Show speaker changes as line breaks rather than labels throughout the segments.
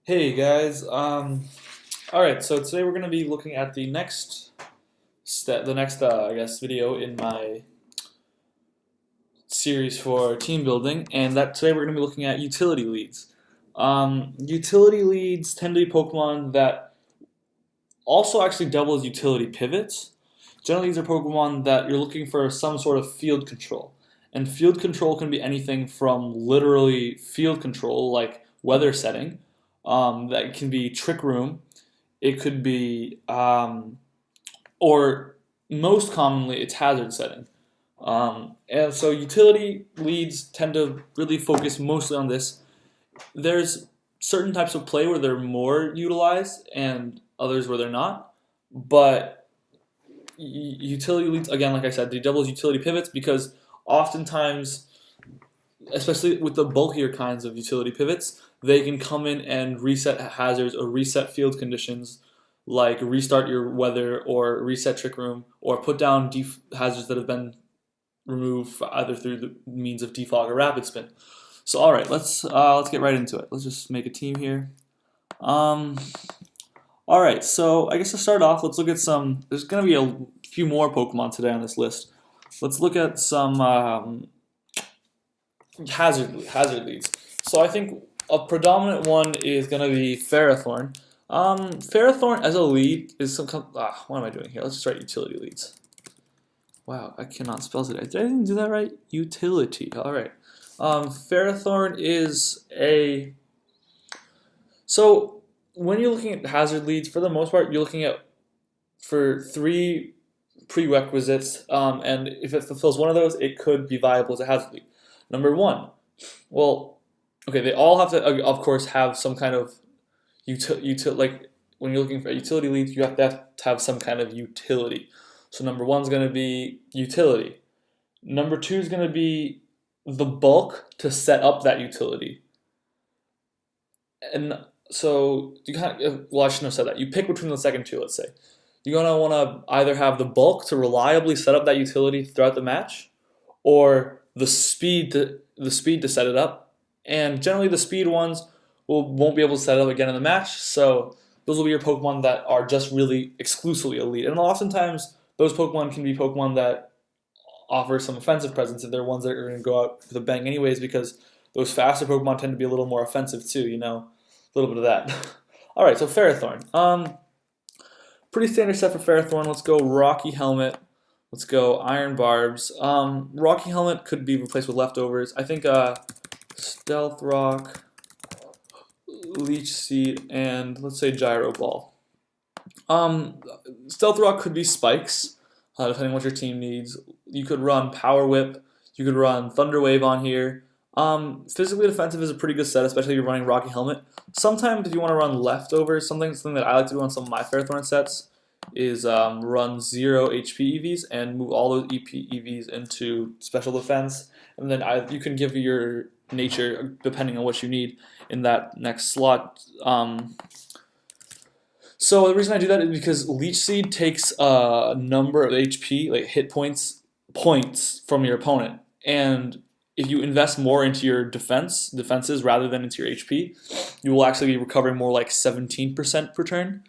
Hey guys, all right. So today we're going to be looking at the next step, the next, I guess, video in my series for team building, and that today we're going to be looking at utility leads. Utility leads tend to be Pokemon that also actually double as utility pivots. Generally, these are Pokemon that you're looking for some sort of field control, and field control can be anything from literally field control, like weather setting. That can be Trick Room. It could be, or most commonly, it's hazard setting. And so utility leads tend to really focus mostly on this. There's certain types of play where they're more utilized and others where they're not. But utility leads, again, like I said, they double as utility pivots because oftentimes, especially with the bulkier kinds of utility pivots, they can come in and reset hazards or reset field conditions, like restart your weather or reset Trick Room or put down hazards that have been removed either through the means of defog or rapid spin. So all right, let's get right into it. Let's just make a team here. Um, all right, so I guess to start off, let's look at some. There's going to be a few more Pokemon today on this list. Let's look at some hazard leads. So I think a predominant one is going to be Ferrothorn. Ferrothorn as a lead is some. What am I doing here? Let's just write utility leads. Wow, I cannot spell today. Did I even do that right? Utility. All right. Ferrothorn is a. So when you're looking at hazard leads, for the most part, you're looking at for three prerequisites, and if it fulfills one of those, it could be viable as a hazard lead. Number one, well, okay, they all have to, of course, have some kind of like when you're looking for utility leads, you have to have some kind of utility. So number one is going to be utility. Number two is going to be the bulk to set up that utility. And so you kind of, well, I shouldn't have said that. You pick between the second two, let's say. You're going to want to either have the bulk to reliably set up that utility throughout the match, or the speed to set it up. And generally the speed ones won't be able to set it up again in the match, so those will be your Pokemon that are just really exclusively elite. And oftentimes those Pokemon can be Pokemon that offer some offensive presence, and they're ones that are going to go out with a bang anyways, because those faster Pokemon tend to be a little more offensive too, a little bit of that. Alright, so Ferrothorn. Pretty standard set for Ferrothorn. Let's go Rocky Helmet. Let's go Iron Barbs. Rocky Helmet could be replaced with leftovers. I think Stealth Rock, Leech Seed, and let's say Gyro Ball. Stealth Rock could be Spikes, depending on what your team needs. You could run Power Whip. You could run Thunder Wave on here. Physically defensive is a pretty good set, especially if you're running Rocky Helmet. Sometimes if you want to run leftovers, something that I like to do on some of my Ferrothorn sets is run 0 HP EVs and move all those EVs into special defense, and then you can give your nature depending on what you need in that next slot. So the reason I do that is because Leech Seed takes a number of HP, like hit points from your opponent, and if you invest more into your defenses rather than into your HP, you will actually be recovering more like 17% per turn.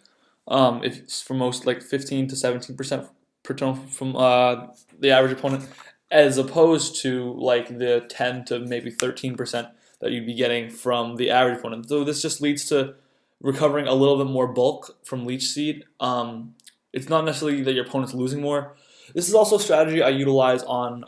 If it's for most like 15 to 17% per turn from the average opponent, as opposed to like the 10 to maybe 13% that you'd be getting from the average opponent. So this just leads to recovering a little bit more bulk from Leech Seed. It's not necessarily that your opponent's losing more. This is also a strategy I utilize on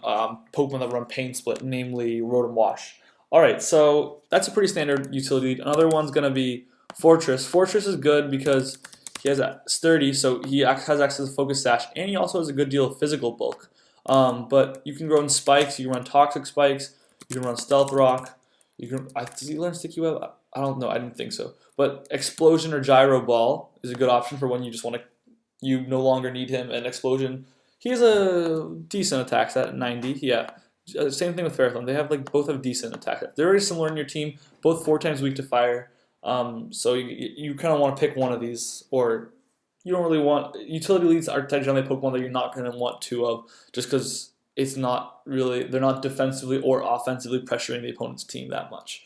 Pokemon that run Pain Split, namely Rotom Wash. Alright, so that's a pretty standard utility. Another one's going to be Fortress. Fortress is good because he has a sturdy, so he has access to Focus Sash, and he also has a good deal of physical bulk. But you can run Spikes, you can run Toxic Spikes, you can run Stealth Rock. Does he learn Sticky Web? I don't know, I didn't think so. But Explosion or Gyro Ball is a good option for when you just want to, you no longer need him. And Explosion, he has a decent attack stat at 90. Yeah, same thing with Ferrothorn. They have both have decent attack stats. They're very similar in your team. Both 4 times weak to fire. So you kind of want to pick one of these, or you don't really want utility leads are generally Pokemon that you're not going to want two of, just because they're not defensively or offensively pressuring the opponent's team that much.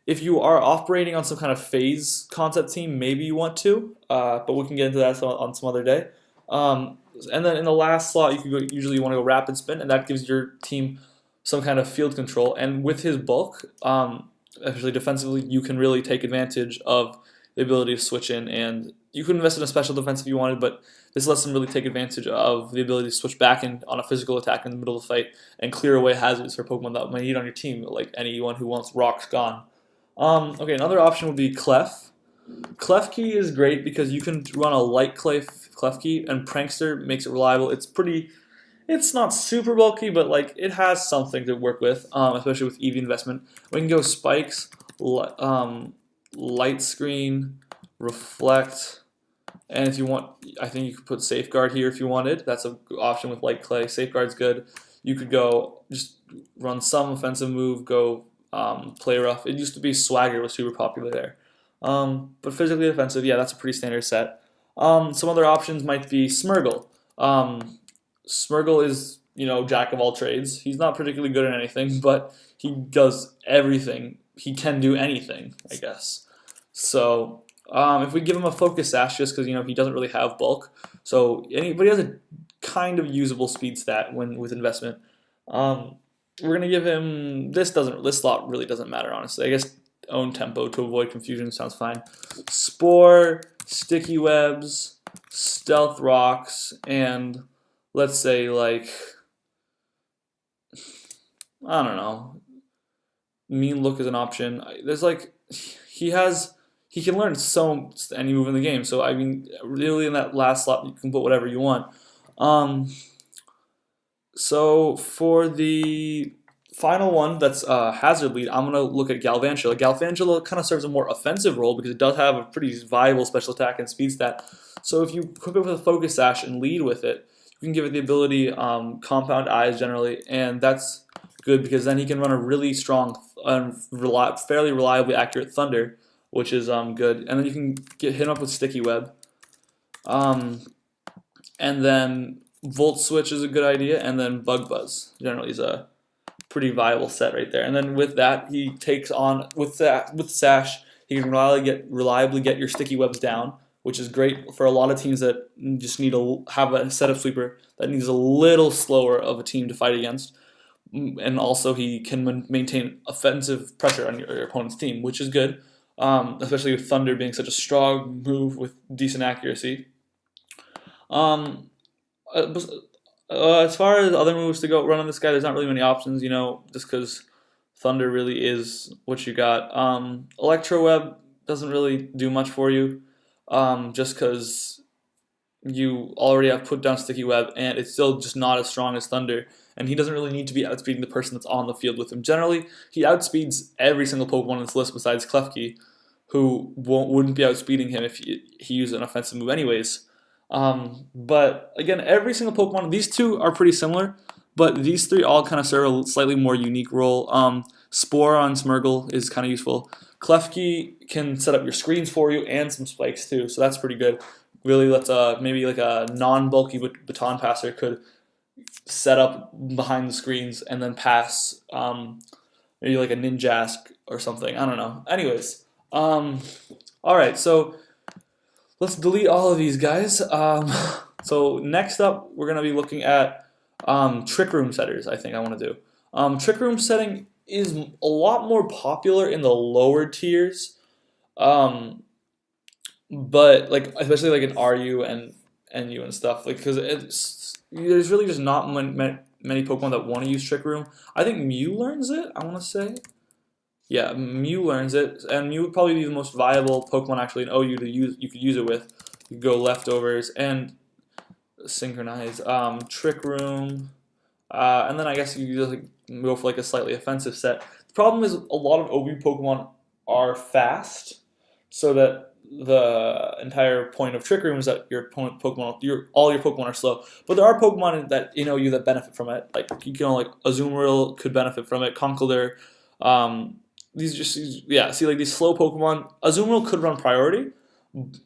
If you are operating on some kind of phase concept team, maybe you want to, but we can get into that on some other day. Um, and then in the last slot, you can go, usually you want to go rapid spin, and that gives your team some kind of field control. And with his bulk, especially defensively, you can really take advantage of the ability to switch in. And you could invest in a special defense if you wanted, but this lets them really take advantage of the ability to switch back in on a physical attack in the middle of the fight and clear away hazards for Pokemon that might need on your team, like anyone who wants rocks gone. Okay, another option would be Clef. Klefki is great because you can run a light Klefki, and Prankster makes it reliable. It's not super bulky, but like it has something to work with, especially with EV investment. We can go Spikes, Light Screen, Reflect, and if you want, I think you could put Safeguard here if you wanted. That's an option with Light Clay. Safeguard's good. You could go just run some offensive move, go Play Rough. It used to be Swagger was super popular there. But physically defensive, yeah, that's a pretty standard set. Some other options might be Smurgle. Smurgle is, jack of all trades. He's not particularly good at anything, but he does everything. He can do anything, I guess. So if we give him a Focus Sash, just because he doesn't really have bulk, so anybody has a kind of usable speed stat with investment. We're gonna give him this slot really doesn't matter, honestly. I guess own tempo to avoid confusion sounds fine. Spore, Sticky Webs, Stealth Rocks, and let's say like I don't know. Mean Look is an option. There's like he can learn any move in the game. So I mean, really in that last slot you can put whatever you want. So for the final one, that's Hazard Lead, I'm gonna look at Galvantula. Galvantula kind of serves a more offensive role because it does have a pretty viable special attack and speed stat. So if you equip it with a Focus Sash and lead with it, you can give it the ability Compound Eyes generally, and that's good because then he can run a really strong and fairly reliably accurate Thunder, which is good. And then you can hit him up with Sticky Web, and then Volt Switch is a good idea, and then Bug Buzz generally is a pretty viable set right there. And then with that, he takes on with Sash, he can reliably get your Sticky Webs down, which is great for a lot of teams that just need to have a setup sweeper that needs a little slower of a team to fight against. And also he can maintain offensive pressure on your opponent's team, which is good, especially with Thunder being such a strong move with decent accuracy. As far as other moves to go run on this guy, there's not really many options, just because Thunder really is what you got. Electro Web doesn't really do much for you, just because you already have put down Sticky Web, and it's still just not as strong as Thunder, and he doesn't really need to be outspeeding the person that's on the field with him. Generally, he outspeeds every single Pokemon on this list besides Klefki, who wouldn't be outspeeding him if he used an offensive move anyways. But again, every single Pokemon, these two are pretty similar, but these three all kind of serve a slightly more unique role. Spore on Smurgle is kind of useful. Klefki can set up your screens for you and some spikes too, so that's pretty good. Really, maybe like a non-bulky baton passer could set up behind the screens and then pass, maybe like a Ninjask or something. I don't know. Anyways, all right, so let's delete all of these guys. So next up, we're going to be looking at Trick Room setters, I think I want to do. Trick Room setting is a lot more popular in the lower tiers, but like especially like in RU and NU and stuff, like because there's really just not many Pokemon that want to use Trick Room. I think Mew learns it, I want to say. Yeah, Mew learns it, and Mew would probably be the most viable Pokemon actually in OU to use. You could use it with. You could go Leftovers and Synchronize, Trick Room, and then I guess you could just go for like a slightly offensive set. The problem is a lot of OU Pokemon are fast, so that the entire point of Trick Room is that your Pokemon, all your Pokemon are slow. But there are Pokemon that in OU that benefit from it. Like like Azumarill could benefit from it. Conkeldurr. These slow Pokemon. Azumarill could run Priority,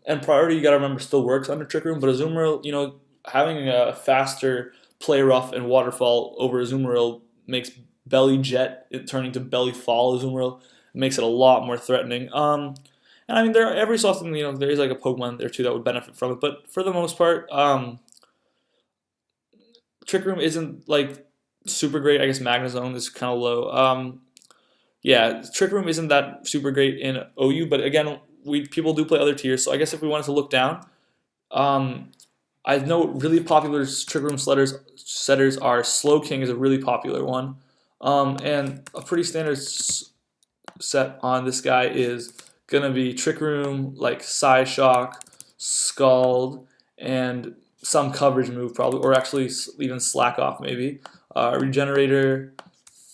and Priority you gotta remember still works under Trick Room. But Azumarill, having a faster Play Rough and Waterfall over Azumarill makes Belly Jet it turning to Belly Fall Azumarill, It makes it a lot more threatening. And I mean, every so often, there is like a Pokemon there too that would benefit from it, but for the most part, Trick Room isn't like super great. I guess Magnezone is kind of low. Yeah, Trick Room isn't that super great in OU, but again, people do play other tiers. So I guess if we wanted to look down, um, I know really popular Trick Room setters are Slowking is a really popular one, and a pretty standard set on this guy is gonna be Trick Room, like Psyshock, Scald, and some coverage move probably, or actually even Slack Off maybe. Regenerator,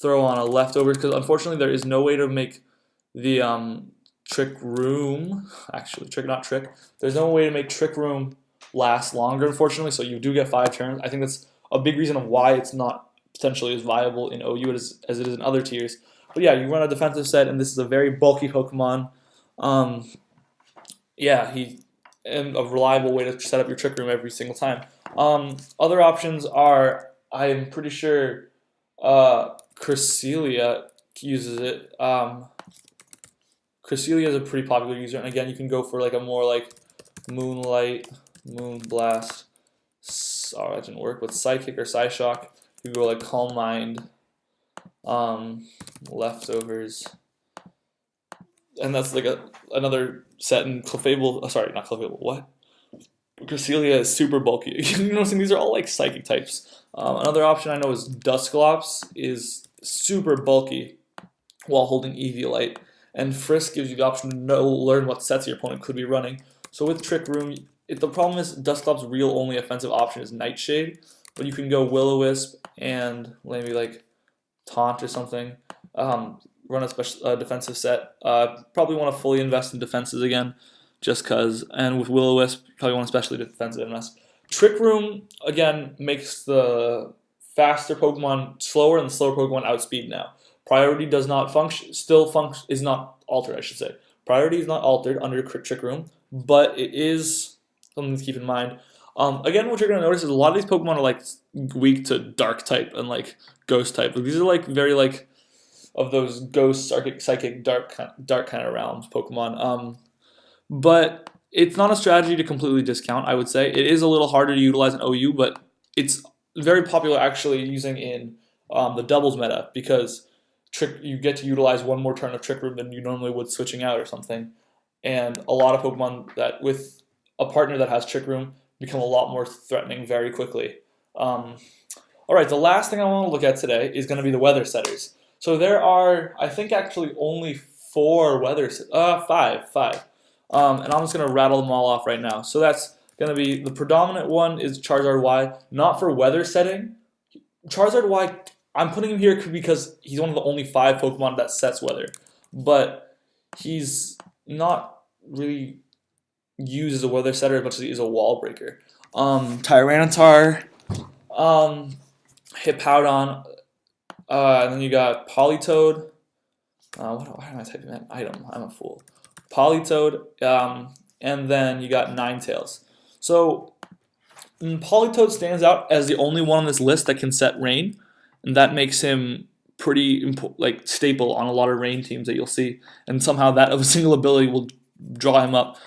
throw on a leftover because unfortunately there is no way to make the Trick Room, actually Trick not Trick. There's no way to make Trick Room last longer, unfortunately. So you do get 5 turns. I think that's a big reason of why it's not potentially as viable in OU as it is in other tiers. But yeah, you run a defensive set, and this is a very bulky Pokemon. Yeah, and a reliable way to set up your Trick Room every single time. Other options are, I'm pretty sure Cresselia uses it. Cresselia is a pretty popular user, and again, you can go for like a more like Moonlight, Moonblast. Oh, that didn't work. With Psychic or Psyshock, you go like Calm Mind, Leftovers, and that's like another set in Clefable. Sorry, not Clefable. What? Cresselia is super bulky. You know, these are all like Psychic types. Another option I know is Dusclops is super bulky while holding Eviolite, and Frisk gives you the option to learn what sets your opponent could be running. So with Trick Room, the problem is Dusclops' real only offensive option is Nightshade, but you can go Will-O-Wisp and maybe like Taunt or something. Run a special defensive set. Probably want to fully invest in defenses again, just cause. And with Will-O-Wisp, probably want especially defensive invest. Trick Room again makes the faster Pokemon slower and the slower Pokemon outspeed now. Priority does not function. Is not altered. I should say. Priority is not altered under Trick Room, but it is something to keep in mind. Again, what you're going to notice is a lot of these Pokemon are like weak to Dark type and like Ghost type. These are like very like of those Ghost, Psychic, Dark kind of realms Pokemon. But it's not a strategy to completely discount. I would say it is a little harder to utilize in OU, but it's very popular actually using in the doubles meta because you get to utilize one more turn of Trick Room than you normally would switching out or something. And a lot of Pokemon that with a partner that has Trick Room become a lot more threatening very quickly. Alright, the last thing I want to look at today is going to be the weather setters. So there are, I think actually only 5. And I'm just going to rattle them all off right now. So that's going to be, the predominant one is Charizard Y, not for weather setting. Charizard Y, I'm putting him here because he's one of the only 5 Pokemon that sets weather. But he's not really used as a weather setter as much as he is a wall breaker. Tyranitar, Hippowdon, and then you got Politoed. Why am I typing that item? I'm a fool. Politoed, and then you got Ninetales. So Politoed stands out as the only one on this list that can set rain, and that makes him pretty like staple on a lot of rain teams that you'll see. And somehow that of a single ability will draw him up.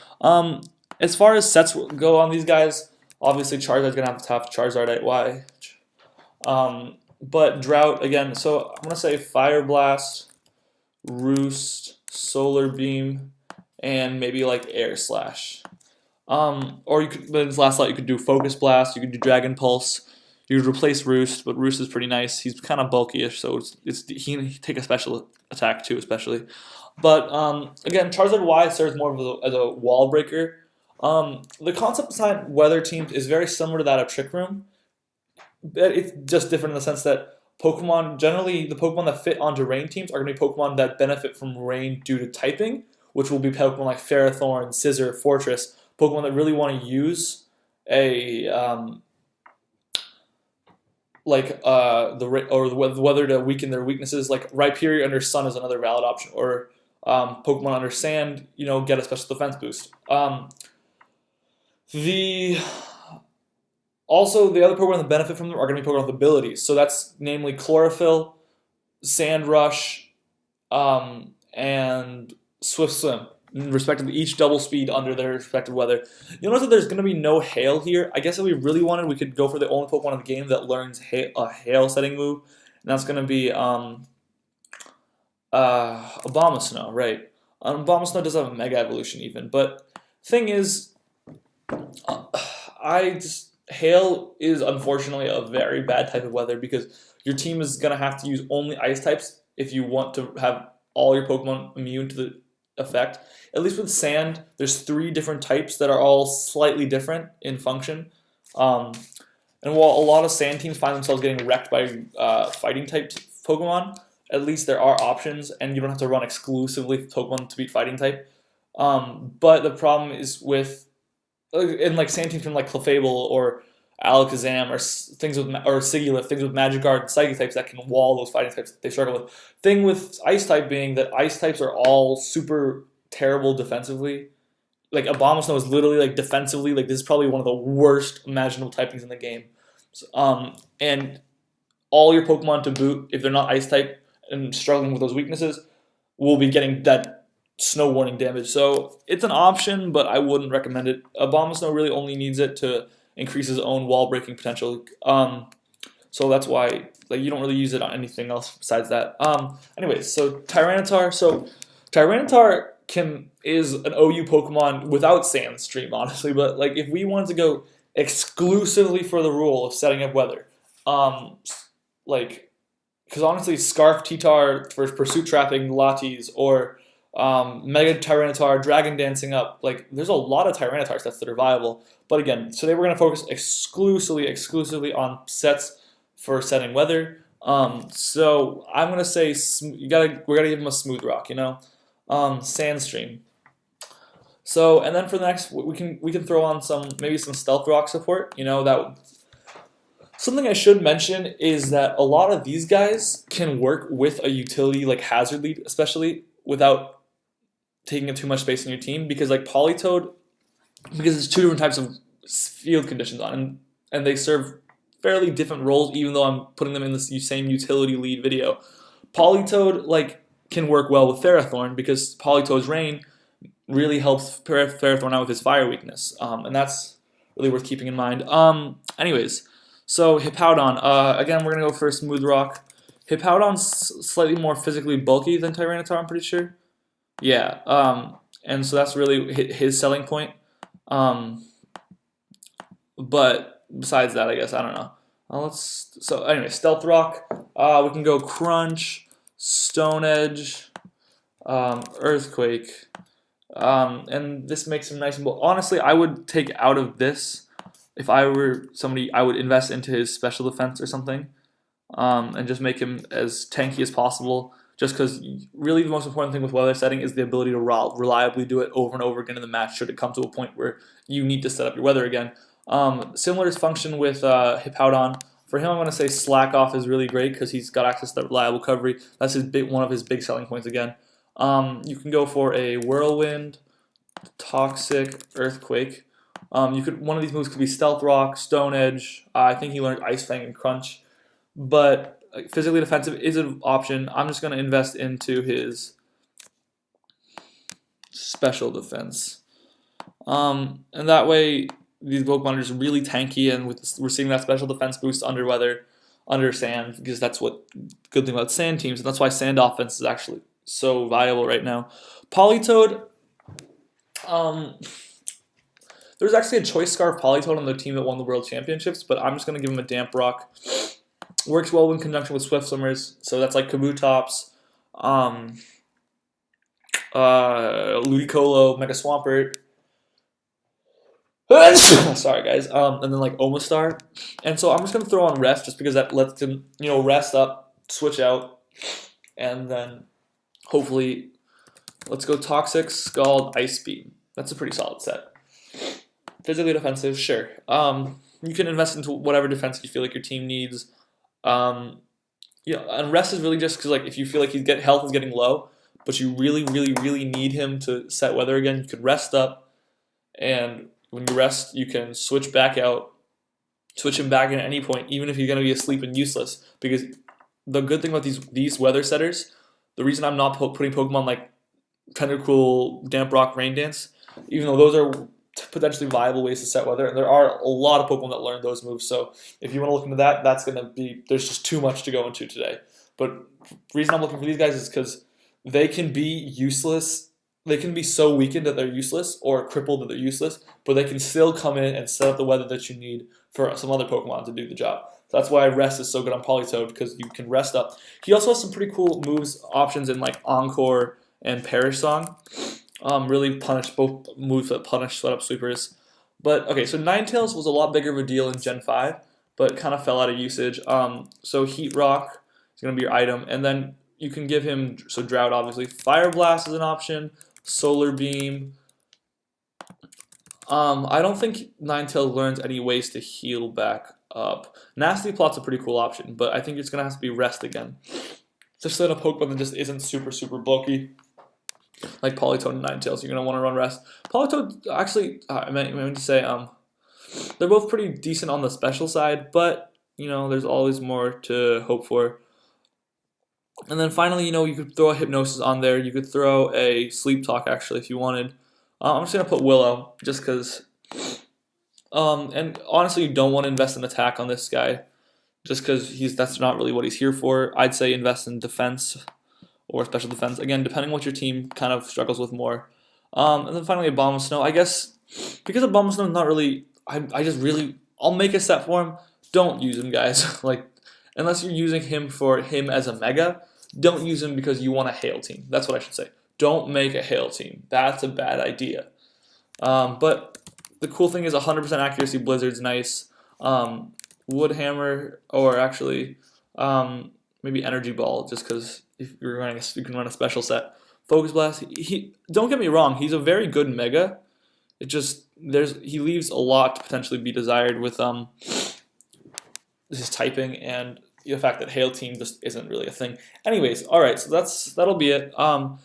As far as sets go on these guys, obviously Charizard's gonna have to have Charizard at Y. But Drought again. So I'm gonna say Fire Blast, Roost, Solar Beam, and maybe like Air Slash. Or you could, but in this last slot you could do Focus Blast. You could do Dragon Pulse. You could replace Roost, but Roost is pretty nice. He's kind of bulky-ish, so he can take a special attack too, especially. But again, Charizard Y serves more as a wall breaker. The concept behind weather teams is very similar to that of Trick Room. It's just different in the sense that Pokemon, generally the Pokemon that fit onto rain teams are going to be Pokemon that benefit from rain due to typing, which will be Pokemon like Ferrothorn, Scizor, Fortress, Pokemon that really want to use a the weather to weaken their weaknesses. Like Rhyperior under Sun is another valid option, or Pokemon under Sand, get a special defense boost. Also, the other Pokemon that benefit from them are going to be Pokemon with abilities. So that's namely Chlorophyll, Sand Rush, and Swift Swim, respectively, each double speed under their respective weather. You'll notice that there's going to be no Hail here. I guess if we really wanted, we could go for the only Pokemon in the game that learns a Hail setting move, and that's going to be Abomasnow, right? Abomasnow does have a Mega Evolution even, but thing is, Hail is unfortunately a very bad type of weather because your team is going to have to use only Ice types if you want to have all your Pokemon immune to the effect. At least with Sand, there's 3 different types that are all slightly different in function. And while a lot of Sand teams find themselves getting wrecked by Fighting type Pokemon, at least there are options, and you don't have to run exclusively Pokemon to beat Fighting type. But the problem is with and like Sand teams from like Clefable or Alakazam or things with or Sigilyph, things with Magikarp and Psychic types that can wall those fighting types that they struggle with. Thing with Ice type being that Ice types are all super terrible defensively. Like Abomasnow is literally like defensively, like this is probably one of the worst imaginable typings in the game. And all your Pokemon to boot, if they're not Ice type and struggling with those weaknesses, will be getting that Snow Warning damage. So it's an option, but I wouldn't recommend it. Abomasnow really only needs it to increase his own wall breaking potential. So that's why like you don't really use it on anything else besides that. Anyways, so Tyranitar. So Tyranitar is an OU Pokemon without Sandstream, honestly. But like if we wanted to go exclusively for the rule of setting up weather, like because honestly, Scarf T-Tar for Pursuit Trapping Latis or Mega Tyranitar, Dragon Dancing up. Like, there's a lot of Tyranitar sets that are viable. But again, today we're going to focus exclusively on sets for setting weather. So I'm going to say we're going to give him a Smooth Rock, you know? Sandstream. So, and then for the next, we can throw on maybe some Stealth Rock support, you know, that. Something I should mention is that a lot of these guys can work with a utility like Hazard Lead, especially without taking up too much space in your team, because like Politoed, because it's 2 different types of field conditions on, and they serve fairly different roles, even though I'm putting them in the same utility lead video. Politoed like can work well with Ferrothorn because Politoed's Rain really helps Ferrothorn out with his fire weakness, and that's really worth keeping in mind. Anyways, so Hippowdon, again we're gonna go for Smooth Rock. Hippowdon's slightly more physically bulky than Tyranitar, I'm pretty sure. Yeah, and so that's really his selling point. But besides that, I guess I don't know. So anyway, Stealth Rock. We can go Crunch, Stone Edge, Earthquake, and this makes him nice and bold. Honestly, I would take out of this if I were somebody. I would invest into his special defense or something, and just make him as tanky as possible. Just because really the most important thing with weather setting is the ability to reliably do it over and over again in the match should it come to a point where you need to set up your weather again. Similar function with Hippowdon. For him, I'm going to say Slack Off is really great because he's got access to reliable recovery. That's one of his big selling points again. You can go for a Whirlwind, Toxic, Earthquake. One of these moves could be Stealth Rock, Stone Edge. I think he learned Ice Fang and Crunch. But physically defensive is an option. I'm just going to invest into his special defense. And that way, these Pokemon are just really tanky, and we're seeing that special defense boost under Sand, because that's what good thing about Sand teams, and that's why Sand offense is actually so viable right now. Politoed, there's actually a Choice Scarf Politoed on the team that won the World Championships, but I'm just going to give him a Damp Rock. Works well in conjunction with Swift Swimmers, so that's like Kabutops, Ludicolo, Mega Swampert. Sorry, guys. And then like Omastar, and so I'm just gonna throw on Rest just because that lets him, rest up, switch out, and then hopefully let's go Toxic, Scald, Ice Beam. That's a pretty solid set. Physically defensive, sure. You can invest into whatever defense you feel like your team needs. And Rest is really just because like if you feel like health is getting low, but you really need him to set weather again, you could rest up, and when you rest, you can switch back out, switch him back in at any point, even if he's going to be asleep and useless. Because the good thing about these weather setters, The reason I'm not putting Pokemon like Tentacool, Damp Rock, Rain Dance, even though those are potentially viable ways to set weather, and there are a lot of Pokemon that learn those moves. So if you want to look into that, that's gonna be there's just too much to go into today. But the reason I'm looking for these guys is because they can be useless. They can be so weakened that they're useless or crippled that they're useless, but they can still come in and set up the weather that you need for some other Pokemon to do the job. So that's why Rest is so good on Politoed, because you can rest up. He also has some pretty cool moves options in like Encore and Perish Song. Really punish both moves that punish Sweat Up Sweepers. But okay, so Ninetales was a lot bigger of a deal in Gen 5, but kind of fell out of usage. So Heat Rock is going to be your item, and then you can give him, so Drought obviously. Fire Blast is an option, Solar Beam. I don't think Ninetales learns any ways to heal back up. Nasty Plot's a pretty cool option, but I think it's going to have to be Rest again. Just in a Pokemon that just isn't super bulky, like Politoed and Ninetales, you're going to want to run Rest. Politoed, actually, I meant to say, they're both pretty decent on the special side, but, you know, there's always more to hope for. And then finally, you know, you could throw a Hypnosis on there. You could throw a Sleep Talk, actually, if you wanted. I'm just going to put Willow, just because. And honestly, you don't want to invest in attack on this guy, just because that's not really what he's here for. I'd say invest in defense or special defense. Again, depending on what your team kind of struggles with more. And then finally, Abomasnow. I guess because Abomasnow is not really. I'll make a set for him. Don't use him, guys. Like, unless you're using him for him as a Mega, don't use him because you want a Hail team. That's what I should say. Don't make a Hail team. That's a bad idea. But the cool thing is 100% accuracy Blizzard's nice. Wood Hammer, or actually maybe Energy Ball, just because if you're running, you can run a special set. Focus Blast. Don't get me wrong. He's a very good Mega. It just he leaves a lot to potentially be desired with his typing and the fact that Hail Team just isn't really a thing. Anyways, all right, so that'll be it. Last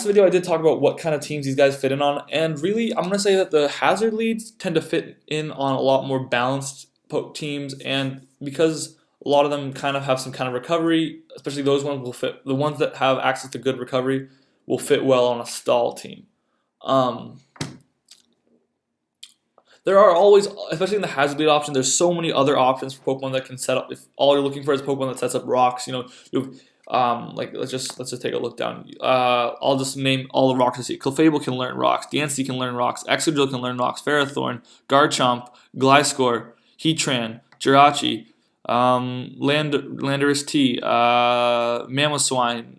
video I did talk about what kind of teams these guys fit in on, and really I'm gonna say that the Hazard leads tend to fit in on a lot more balanced teams, and because a lot of them kind of have some kind of recovery, especially those ones will fit. The ones that have access to good recovery will fit well on a stall team. There are always, especially in the Hazard lead option, there's so many other options for Pokemon that can set up. If all you're looking for is Pokemon that sets up rocks, you know, you have, like let's just take a look down. I'll just name all the rocks I see. Clefable can learn rocks. Diancie can learn rocks. Excadrill can learn rocks. Ferrothorn, Garchomp, Gliscor, Heatran, Jirachi, Landorus T, Mamoswine,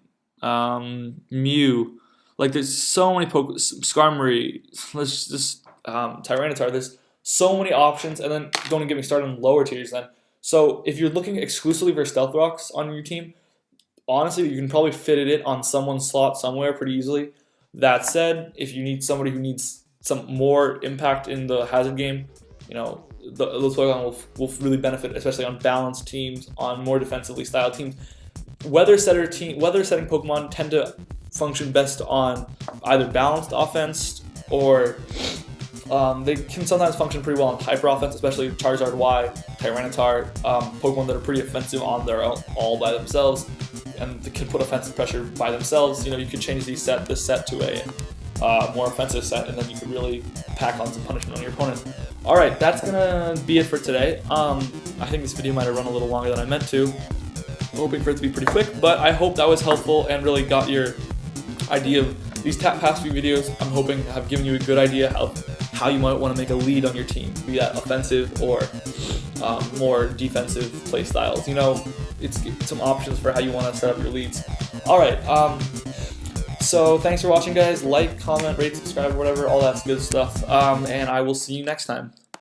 Mew. Like there's so many Pokemon. Skarmory. Let's just Tyranitar. There's so many options, and then don't even get me started on lower tiers then. So if you're looking exclusively for Stealth Rocks on your team, honestly, you can probably fit it in on someone's slot somewhere pretty easily. That said, if you need somebody who needs some more impact in the Hazard game, you know, those Pokemon will really benefit, especially on balanced teams, on more defensively styled teams. Weather setting Pokemon tend to function best on either balanced offense or they can sometimes function pretty well on hyper offense, especially Charizard Y, Tyranitar, Pokemon that are pretty offensive on their own, all by themselves, and they can put offensive pressure by themselves. You know, you could change this set to a more offensive set, and then you could really pack on some punishment on your opponent. All right, that's gonna be it for today. I think this video might have run a little longer than I meant to. I'm hoping for it to be pretty quick, but I hope that was helpful and really got your idea of these past few videos. I'm hoping have given you a good idea of how you might want to make a lead on your team, be that offensive or more defensive play styles. You know, it's some options for how you want to set up your leads. All right, so thanks for watching, guys. Like, comment, rate, subscribe, whatever, all that's good stuff. And I will see you next time.